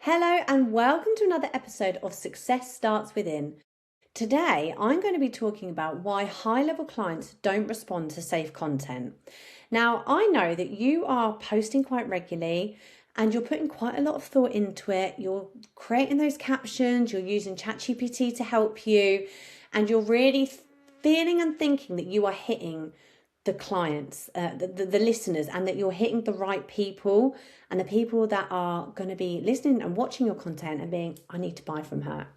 Hello and welcome to another episode of Success Starts Within. Today, I'm going to be talking about why high-level clients don't respond to safe content. Now, I know that you are posting quite regularly and you're putting quite a lot of thought into it. You're creating those captions, you're using ChatGPT to help you, and you're really feeling and thinking that you are hitting the clients, the listeners, and that you're hitting the right people and the people that are going to be listening and watching your content and being, I need to buy from her.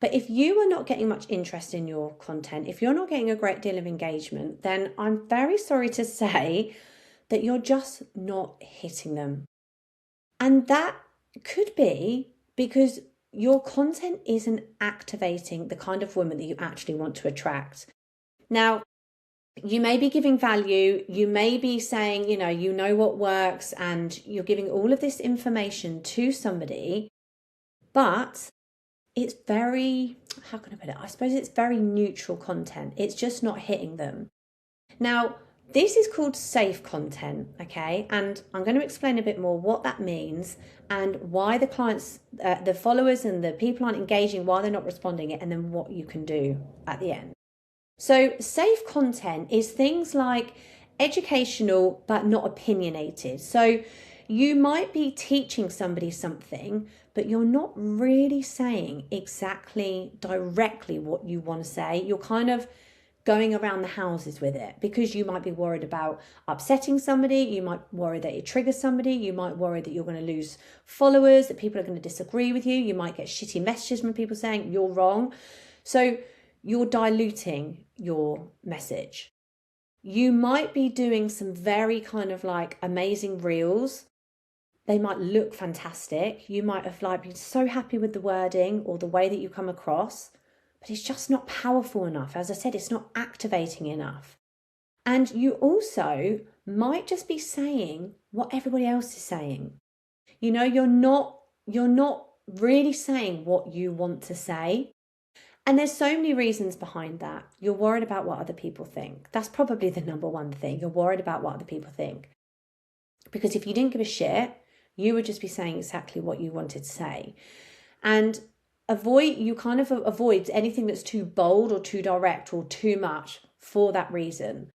But if you are not getting much interest in your content, if you're not getting a great deal of engagement, then I'm very sorry to say that you're just not hitting them. And that could be because your content isn't activating the kind of woman that you actually want to attract. Now, you may be giving value, you may be saying, you know what works, and you're giving all of this information to somebody, but it's very, how can I put it? I suppose it's very neutral content. It's just not hitting them. Now, this is called safe content, okay? And I'm going to explain a bit more what that means and why the clients, the followers and the people aren't engaging, why they're not responding it, and then what you can do at the end. So safe content is things like educational but not opinionated. So you might be teaching somebody something, but you're not really saying exactly directly what you want to say. You're kind of going around the houses with it because you might be worried about upsetting somebody. You might worry that it triggers somebody. You might worry that you're going to lose followers, that people are going to disagree with you. You might get shitty messages from people saying you're wrong. So you're diluting your message. You might be doing some very kind of like amazing reels. They might look fantastic. You might have been so happy with the wording or the way that you come across, but it's just not powerful enough. As I said, it's not activating enough. And you also might just be saying what everybody else is saying. You're not really saying what you want to say. And there's so many reasons behind that. You're worried about what other people think. That's probably the number one thing. You're worried about what other people think. Because if you didn't give a shit, you would just be saying exactly what you wanted to say. And you kind of avoid anything that's too bold or too direct or too much for that reason.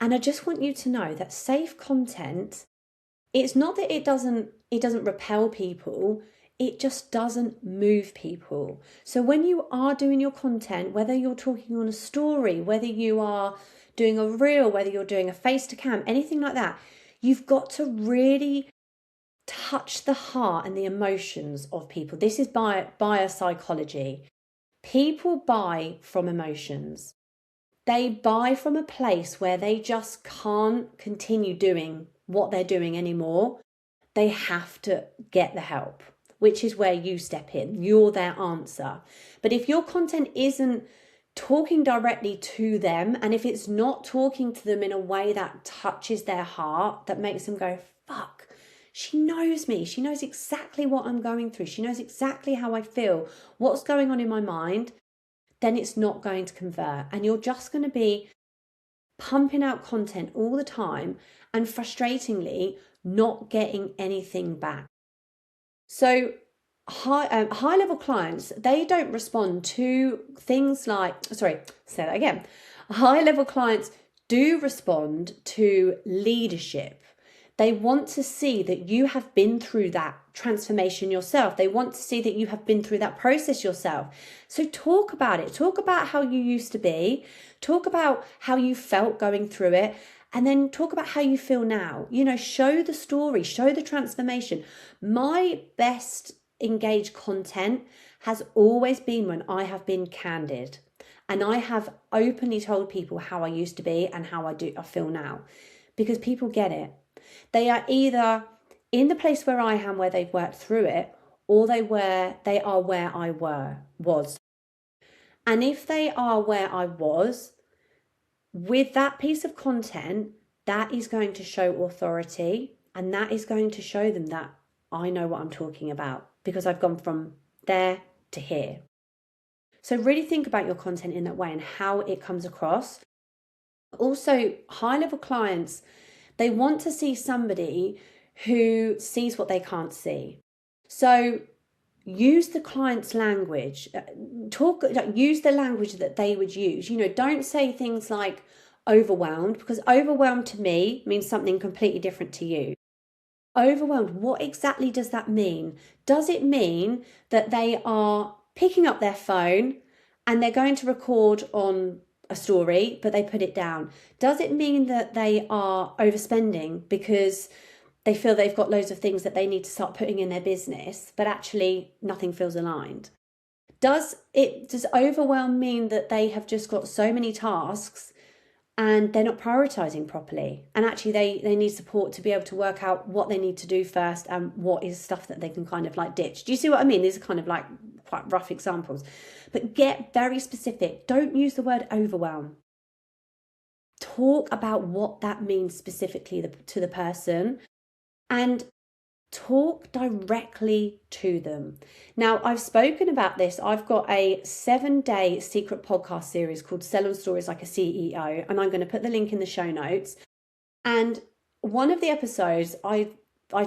And I just want you to know that safe content, it's not that it doesn't repel people. It just doesn't move people. So when you are doing your content, whether you're talking on a story, whether you are doing a reel, whether you're doing a face to cam, anything like that, you've got to really touch the heart and the emotions of people. This is buyer psychology. People buy from emotions. They buy from a place where they just can't continue doing what they're doing anymore. They have to get the help, which is where you step in. You're their answer. But if your content isn't talking directly to them, and if it's not talking to them in a way that touches their heart, that makes them go, fuck, she knows me. She knows exactly what I'm going through. She knows exactly how I feel, what's going on in my mind, then it's not going to convert. And you're just going to be pumping out content all the time and frustratingly not getting anything back. So high level clients, they don't respond to things like, high level clients do respond to leadership. They want to see that you have been through that transformation yourself. They want to see that you have been through that process yourself. So talk about it. Talk about how you used to be. Talk about how you felt going through it. And then talk about how you feel now. Show the story, show the transformation. My best engaged content has always been when I have been candid. And I have openly told people how I used to be and how I feel now. Because people get it. They are either in the place where I am, where they've worked through it, or they are where I was. And if they are where I was, with that piece of content, that is going to show authority, and that is going to show them that I know what I'm talking about because I've gone from there to here. So really think about your content in that way and how it comes across. Also, high-level clients, they want to see somebody who sees what they can't see. So use the client's language, use the language that they would use. Don't say things like overwhelmed, because overwhelmed to me means something completely different to you. Overwhelmed, what exactly does that mean? Does it mean that they are picking up their phone and they're going to record on a story, but they put it down? Does it mean that they are overspending because they feel they've got loads of things that they need to start putting in their business, but actually nothing feels aligned? Does overwhelm mean that they have just got so many tasks and they're not prioritizing properly, and actually they need support to be able to work out what they need to do first and what is stuff that they can kind of like ditch? Do you see what I mean? These are kind of like quite rough examples, but get very specific. Don't use the word overwhelm. Talk about what that means specifically to the person, and talk directly to them. Now, I've spoken about this. I've got a 7-day secret podcast series called Sell on Stories Like a CEO, and I'm going to put the link in the show notes. And one of the episodes, I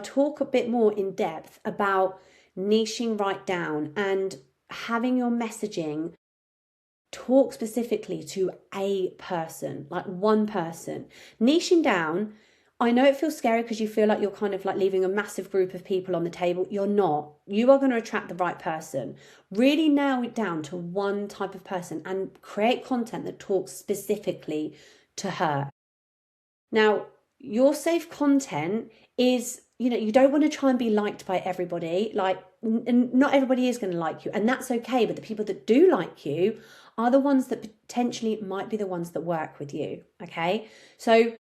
talk a bit more in depth about niching right down and having your messaging talk specifically to a person, like one person. Niching down, I know it feels scary because you feel like you're kind of like leaving a massive group of people on the table. You're not. You are going to attract the right person. Really nail it down to one type of person and create content that talks specifically to her. Now, your safe content is, you don't want to try and be liked by everybody. Like, not everybody is going to like you, and that's okay. But the people that do like you are the ones that potentially might be the ones that work with you. Okay. So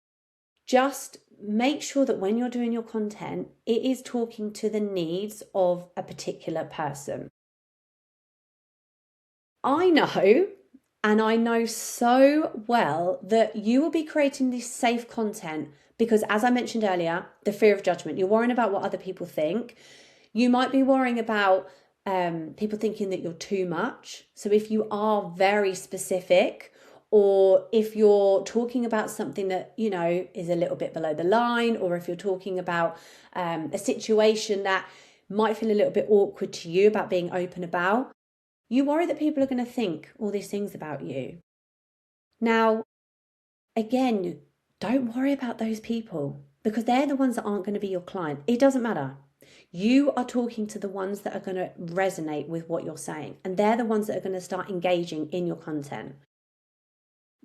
just make sure that when you're doing your content, it is talking to the needs of a particular person. I know, and I know so well, that you will be creating this safe content because, as I mentioned earlier, the fear of judgment. You're worrying about what other people think. You might be worrying about people thinking that you're too much. So if you are very specific, or if you're talking about something that, is a little bit below the line, or if you're talking about a situation that might feel a little bit awkward to you about being open about, you worry that people are going to think all these things about you. Now, again, don't worry about those people because they're the ones that aren't going to be your client. It doesn't matter. You are talking to the ones that are going to resonate with what you're saying, and they're the ones that are going to start engaging in your content.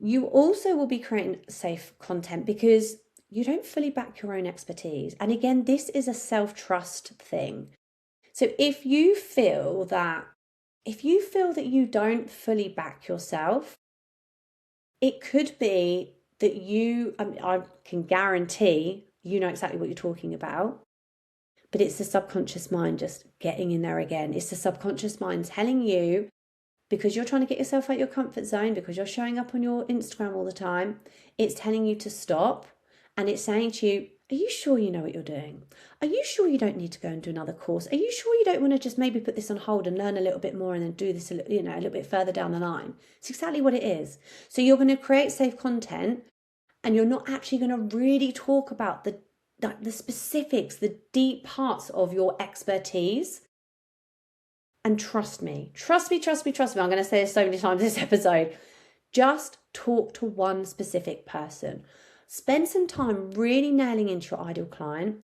You also will be creating safe content because you don't fully back your own expertise. And again, this is a self-trust thing. So if you feel that you don't fully back yourself, it could be that I can guarantee you know exactly what you're talking about, but it's the subconscious mind just getting in there again. It's the subconscious mind telling you, because you're trying to get yourself out your comfort zone, because you're showing up on your Instagram all the time, it's telling you to stop, and it's saying to you, are you sure you know what you're doing? Are you sure you don't need to go and do another course? Are you sure you don't want to just maybe put this on hold and learn a little bit more and then do this a little bit further down the line? It's exactly what it is. So you're going to create safe content, and you're not actually going to really talk about the specifics, the deep parts of your expertise. And trust me. I'm going to say this so many times this episode. Just talk to one specific person. Spend some time really nailing into your ideal client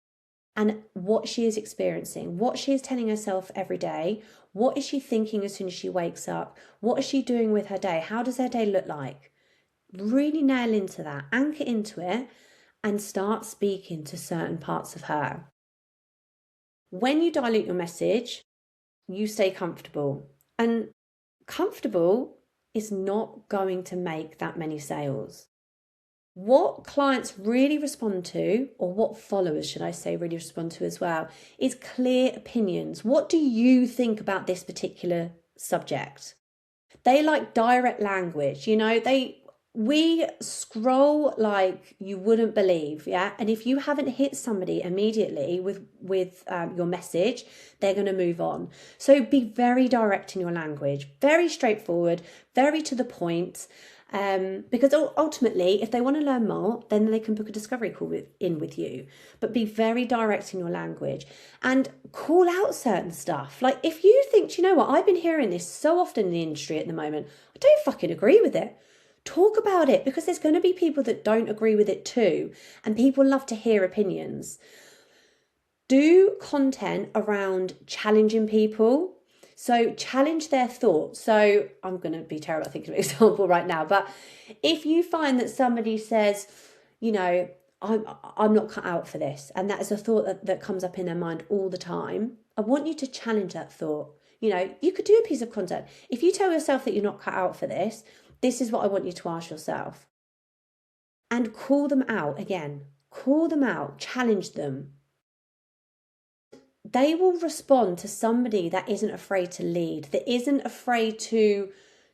and what she is experiencing, what she is telling herself every day, what is she thinking as soon as she wakes up, what is she doing with her day, how does her day look like? Really nail into that, anchor into it, and start speaking to certain parts of her. When you dilute your message, you stay comfortable, and comfortable is not going to make that many sales. What clients really respond to, or what followers, should I say, really respond to as well, is clear opinions. What do you think about this particular subject? They like direct language, we scroll like you wouldn't believe, yeah? And if you haven't hit somebody immediately with your message, they're going to move on. So be very direct in your language, very straightforward, very to the point. Because ultimately, if they want to learn more, then they can book a discovery call with you. But be very direct in your language and call out certain stuff. Like if you think, do you know what? I've been hearing this so often in the industry at the moment. I don't fucking agree with it. Talk about it, because there's going to be people that don't agree with it too. And people love to hear opinions. Do content around challenging people. So challenge their thoughts. So I'm going to be terrible at thinking of an example right now, but if you find that somebody says, you know, I'm not cut out for this, and that is a thought that comes up in their mind all the time, I want you to challenge that thought. You know, you could do a piece of content. If you tell yourself that you're not cut out for this, this is what I want you to ask yourself. And call them out again. Call them out, challenge them. They will respond to somebody that isn't afraid to lead, that isn't afraid to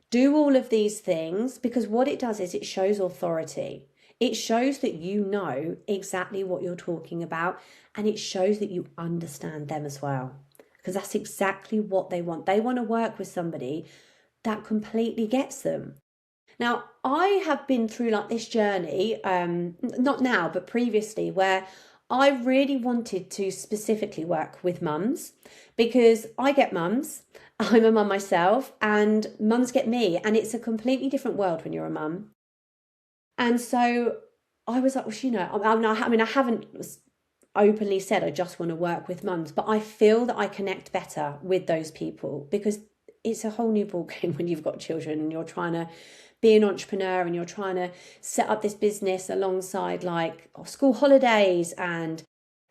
do all of these things, because what it does is it shows authority. It shows that you know exactly what you're talking about, and it shows that you understand them as well, because that's exactly what they want. They want to work with somebody that completely gets them. Now, I have been through like this journey, not now, but previously, where I really wanted to specifically work with mums, because I get mums, I'm a mum myself, and mums get me, and it's a completely different world when you're a mum. And so I was like, well, you know, I mean, I haven't openly said I just want to work with mums, but I feel that I connect better with those people, because it's a whole new ballgame when you've got children and you're trying to be an entrepreneur and you're trying to set up this business alongside like school holidays and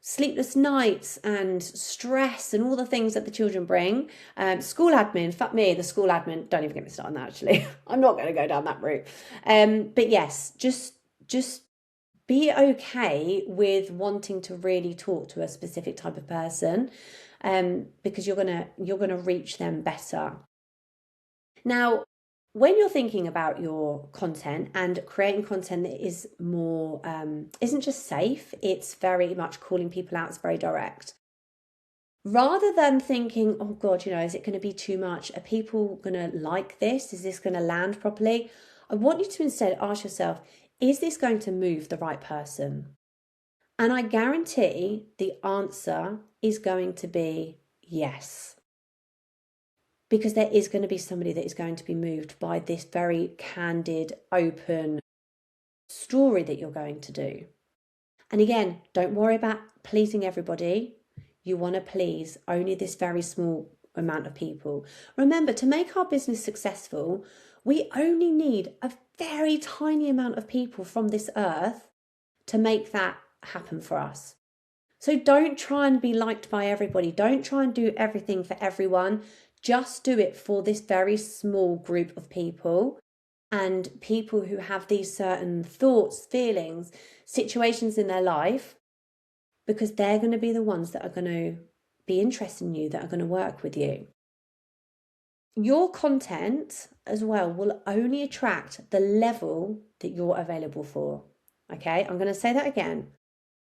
sleepless nights and stress and all the things that the children bring. School admin, fuck me, the school admin, don't even get me started on that actually. I'm not going to go down that route. But yes, just be okay with wanting to really talk to a specific type of person, because you're gonna reach them better. Now, when you're thinking about your content and creating content that is more, isn't just safe, it's very much calling people out, it's very direct. Rather than thinking, oh God, you know, is it going to be too much? Are people going to like this? Is this going to land properly? I want you to instead ask yourself, is this going to move the right person? And I guarantee the answer is going to be yes. Because there is going to be somebody that is going to be moved by this very candid, open story that you're going to do. And again, don't worry about pleasing everybody. You want to please only this very small amount of people. Remember, to make our business successful, we only need a very tiny amount of people from this earth to make that happen for us. So don't try and be liked by everybody. Don't try and do everything for everyone. Just do it for this very small group of people, and people who have these certain thoughts, feelings, situations in their life, because they're going to be the ones that are going to be interested in you, that are going to work with you. Your content as well will only attract the level that you're available for. Okay, I'm going to say that again.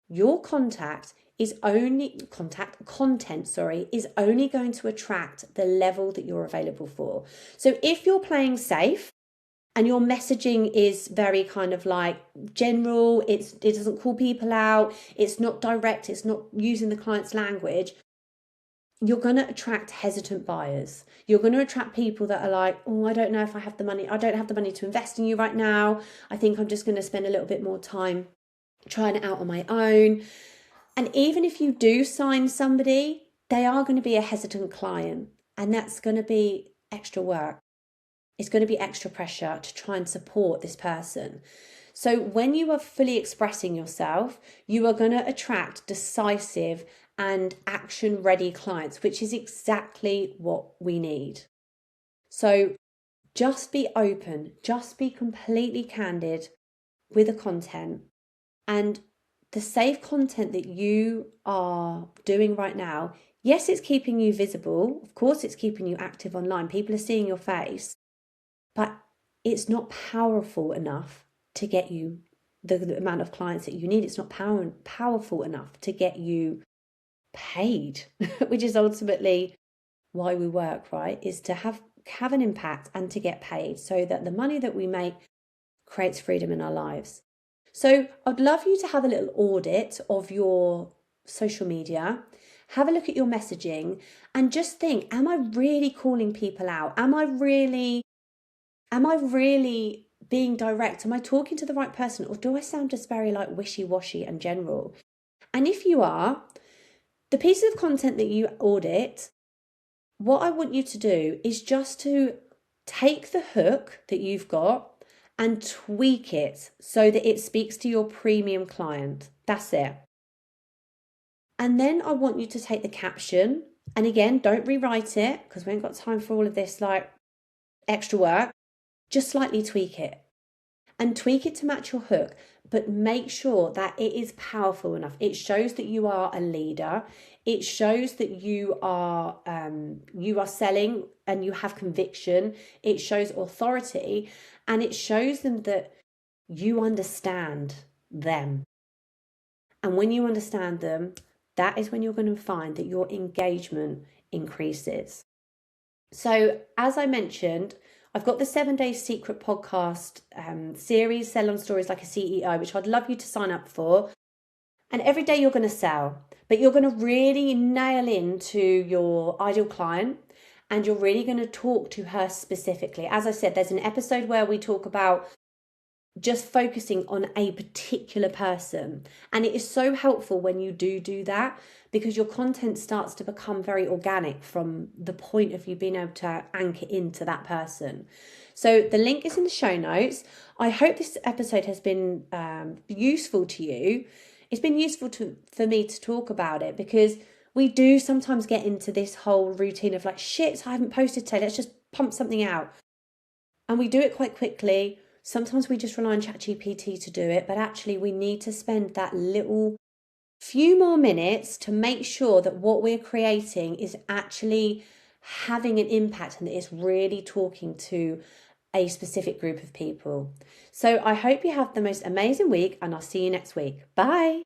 Your content is only going to attract the level that you're available for. So if you're playing safe and your messaging is very kind of like general, it doesn't call people out, it's not direct, it's not using the client's language, you're going to attract hesitant buyers. You're going to attract people that are like, oh, I don't know if I have the money. I don't have the money to invest in you right now. I think I'm just going to spend a little bit more time trying it out on my own. And even if you do sign somebody, they are going to be a hesitant client, and that's going to be extra work. It's going to be extra pressure to try and support this person. So when you are fully expressing yourself, you are going to attract decisive and action-ready clients, which is exactly what we need. So just be open, just be completely candid with the content, and the safe content that you are doing right now, yes, it's keeping you visible. Of course, it's keeping you active online. People are seeing your face, but it's not powerful enough to get you the amount of clients that you need. It's not powerful enough to get you paid, which is ultimately why we work, right? Is to have an impact and to get paid, so that the money that we make creates freedom in our lives. So I'd love you to have a little audit of your social media, have a look at your messaging, and just think, am I really calling people out? Am I really being direct? Am I talking to the right person? Or do I sound just very like wishy-washy and general? And if you are, the pieces of content that you audit, what I want you to do is just to take the hook that you've got and tweak it so that it speaks to your premium client. That's it. And then I want you to take the caption, and again, don't rewrite it because we ain't got time for all of this like extra work. Just slightly tweak it and tweak it to match your hook, but make sure that it is powerful enough. It shows that you are a leader. It shows that you are selling and you have conviction. It shows authority, and it shows them that you understand them. And when you understand them, that is when you're going to find that your engagement increases. So, as I mentioned, I've got the 7 Day Secret podcast series, Sell on Stories Like a CEO, which I'd love you to sign up for. And every day you're going to sell, but you're going to really nail into your ideal client, and you're really going to talk to her specifically. As I said, there's an episode where we talk about just focusing on a particular person. And it is so helpful when you do that, because your content starts to become very organic from the point of you being able to anchor into that person. So the link is in the show notes. I hope this episode has been useful to you. It's been useful for me to talk about it, because we do sometimes get into this whole routine of like, shit, I haven't posted today, let's just pump something out. And we do it quite quickly. Sometimes we just rely on ChatGPT to do it, but actually we need to spend that little few more minutes to make sure that what we're creating is actually having an impact and that it's really talking to a specific group of people. So I hope you have the most amazing week, and I'll see you next week. Bye.